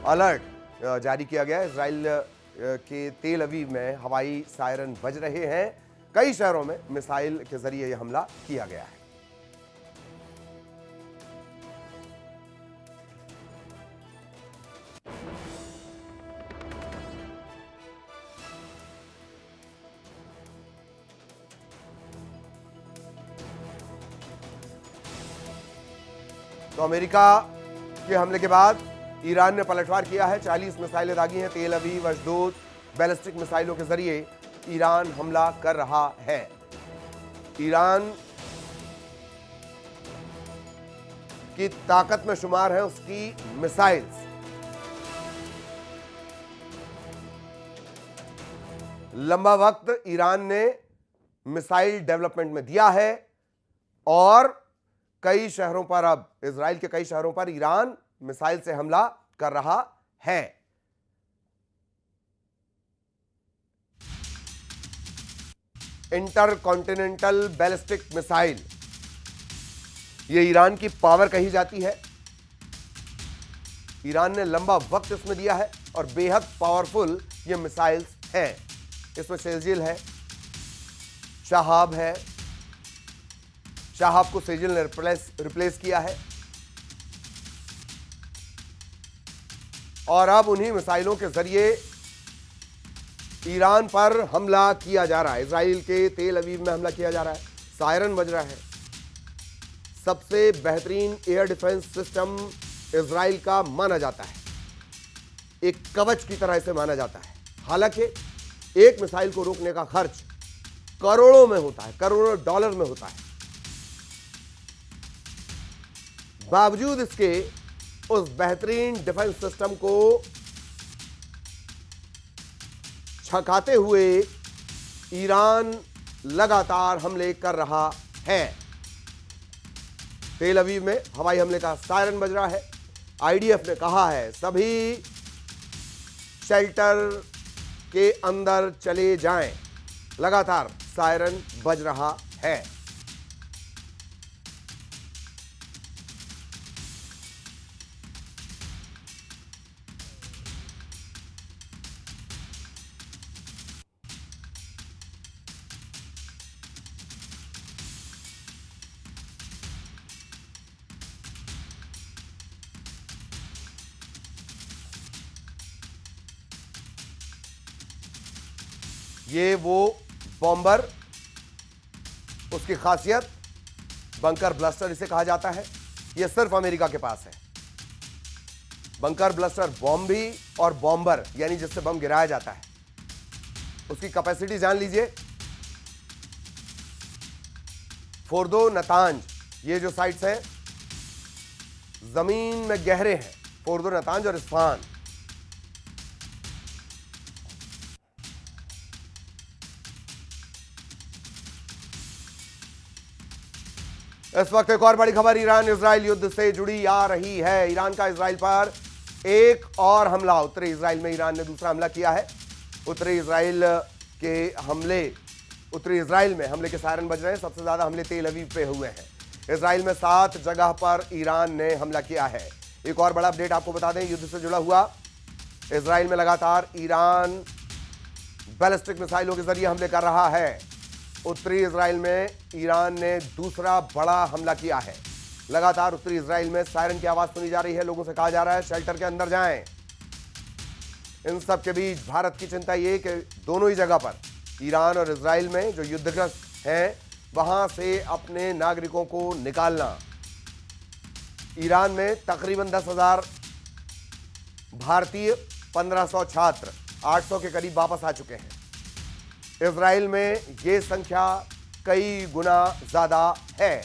Alert जारी किया गया है। इजराइल के तेल अवीव में हवाई सायरन बज रहे हैं। कई शहरों में मिसाइल के जरिए यह हमला किया गया है। तो अमेरिका के हमले के बाद ईरान ने पलटवार किया है। 40 मिसाइलें दागी हैं। तेल अवीव, अशदोद बैलिस्टिक मिसाइलों के जरिए ईरान हमला कर रहा है। ईरान की ताकत में शुमार है उसकी मिसाइल्स। लंबा वक्त ईरान ने मिसाइल डेवलपमेंट में दिया है और कई शहरों पर, अब इजराइल के कई शहरों पर ईरान मिसाइल से हमला कर रहा है। इंटरकॉन्टिनेंटल बैलिस्टिक मिसाइल, यह ईरान की पावर कही जाती है। ईरान ने लंबा वक्त इसमें दिया है और बेहद पावरफुल ये मिसाइल्स हैं। इसमें सेजिल है, शाहाब है। शाहाब को सेजिल ने रिप्लेस किया है और अब उन्हीं मिसाइलों के जरिए ईरान पर हमला किया जा रहा है। इजराइल के तेल अवीव में हमला किया जा रहा है। सायरन बज रहा है। सबसे बेहतरीन एयर डिफेंस सिस्टम इजराइल का माना जाता है। एक कवच की तरह इसे माना जाता है। हालांकि एक मिसाइल को रोकने का खर्च करोड़ों में होता है, करोड़ों डॉलर में होता है। बावजूद इसके उस बेहतरीन डिफेंस सिस्टम को छकाते हुए ईरान लगातार हमले कर रहा है। तेल अवीव में हवाई हमले का सायरन बज रहा है। आईडीएफ ने कहा है सभी शेल्टर के अंदर चले जाएं। लगातार सायरन बज रहा है। ये वो बॉम्बर, उसकी खासियत बंकर ब्लास्टर इसे कहा जाता है। ये सिर्फ अमेरिका के पास है। बंकर ब्लास्टर बॉम्ब भी और बॉम्बर यानी जिससे बम गिराया जाता है, उसकी कैपेसिटी जान लीजिए। फोर्दो, नतांज, ये जो साइट्स हैं जमीन में गहरे हैं। फोर्दो, नतांज और इस्फहान। इस वक्त एक और बड़ी खबर ईरान इजराइल युद्ध से जुड़ी आ रही है। ईरान का इजराइल पर एक और हमला। उत्तरी इजराइल में ईरान ने दूसरा हमला किया है। उत्तरी इजराइल में हमले के सायरन बज रहे हैं। सबसे ज्यादा हमले तेल अवीव पे हुए हैं। इजराइल में 7 जगह पर ईरान ने हमला किया है। एक और बड़ा अपडेट आपको बता दें युद्ध से जुड़ा हुआ। इजराइल में लगातार ईरान बैलिस्टिक मिसाइलों के जरिए हमले कर रहा है। उत्तरी इजराइल में ईरान ने दूसरा बड़ा हमला किया है। लगातार उत्तरी इजराइल में सायरन की आवाज सुनी जा रही है। लोगों से कहा जा रहा है शेल्टर के अंदर जाएं। इन सब के बीच भारत की चिंता ये कि दोनों ही जगह पर ईरान और इजराइल में जो युद्धग्रस्त हैं वहां से अपने नागरिकों को निकालना। ईरान में तकरीबन 10,000 भारतीय, 1500 छात्र, 800 के करीब वापस आ चुके हैं। इजराइल में यह संख्या कई गुना ज्यादा है।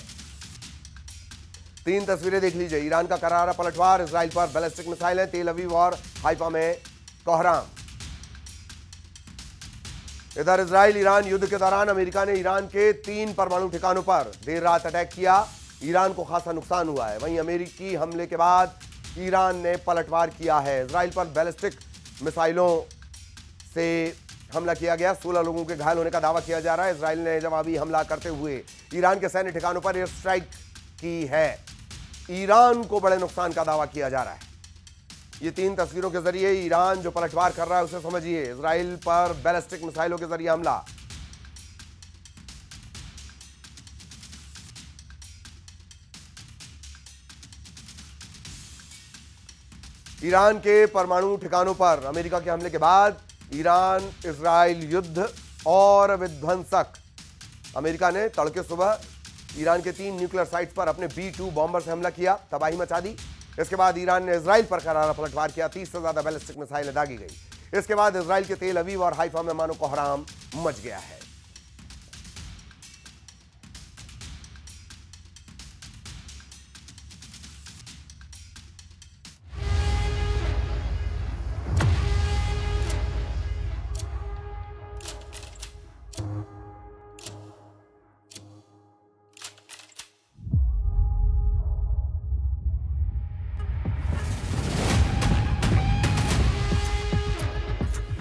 3 तस्वीरें देख लीजिए। ईरान का करारा पलटवार, इजराइल पर बैलिस्टिक मिसाइलें, तेल अवीव और हाइफा में कोहराम। इधर इजराइल ईरान युद्ध के दौरान अमेरिका ने ईरान के 3 परमाणु ठिकानों पर देर रात अटैक किया। ईरान को खासा नुकसान हुआ है। वहीं अमेरिकी हमले के बाद ईरान ने पलटवार किया है। इजराइल पर बैलिस्टिक मिसाइलों से हमला किया गया। 16 लोगों के घायल होने का दावा किया जा रहा है। इजराइल ने जवाबी हमला करते हुए ईरान के सैन्य ठिकानों पर एयर स्ट्राइक की है। ईरान को बड़े नुकसान का दावा किया जा रहा है। ये 3 तस्वीरों के जरिए ईरान जो पलटवार कर रहा है उसे समझिए। इजराइल पर बैलिस्टिक मिसाइलों के जरिए हमला। ईरान के परमाणु ठिकानों पर अमेरिका के हमले के बाद ईरान इजराइल युद्ध और विध्वंसक। अमेरिका ने तड़के सुबह ईरान के 3 न्यूक्लियर साइट्स पर अपने B-2 बॉम्बर से हमला किया, तबाही मचा दी। इसके बाद ईरान ने इजराइल पर करारा पलटवार किया, 30 से ज्यादा बैलिस्टिक मिसाइलें दागी गई। इसके बाद इजराइल के तेल अवीव और हाइफा में मानो कोहराम मच गया है।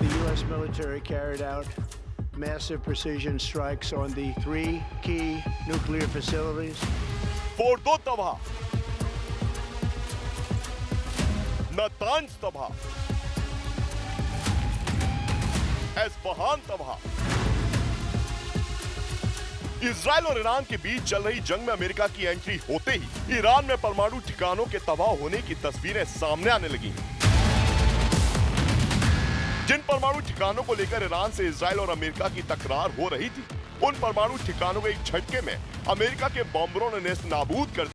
U.S. military carried out massive precision strikes on the 3 key nuclear facilities. Fordow तबाह, नतांज तबाह, एस्फहान तबाह। इजराइल और ईरान के बीच चल रही जंग में अमेरिका की एंट्री होते ही ईरान में परमाणु ठिकानों के तबाह होने की तस्वीरें सामने आने लगी। जिन परमाणु ठिकानों को लेकर ईरान से इजराइल और अमेरिका की तकरार हो रही थी, उन परमाणु ठिकानों के एक झटके में अमेरिका के बॉम्बरों ने नेस्त नाबूद कर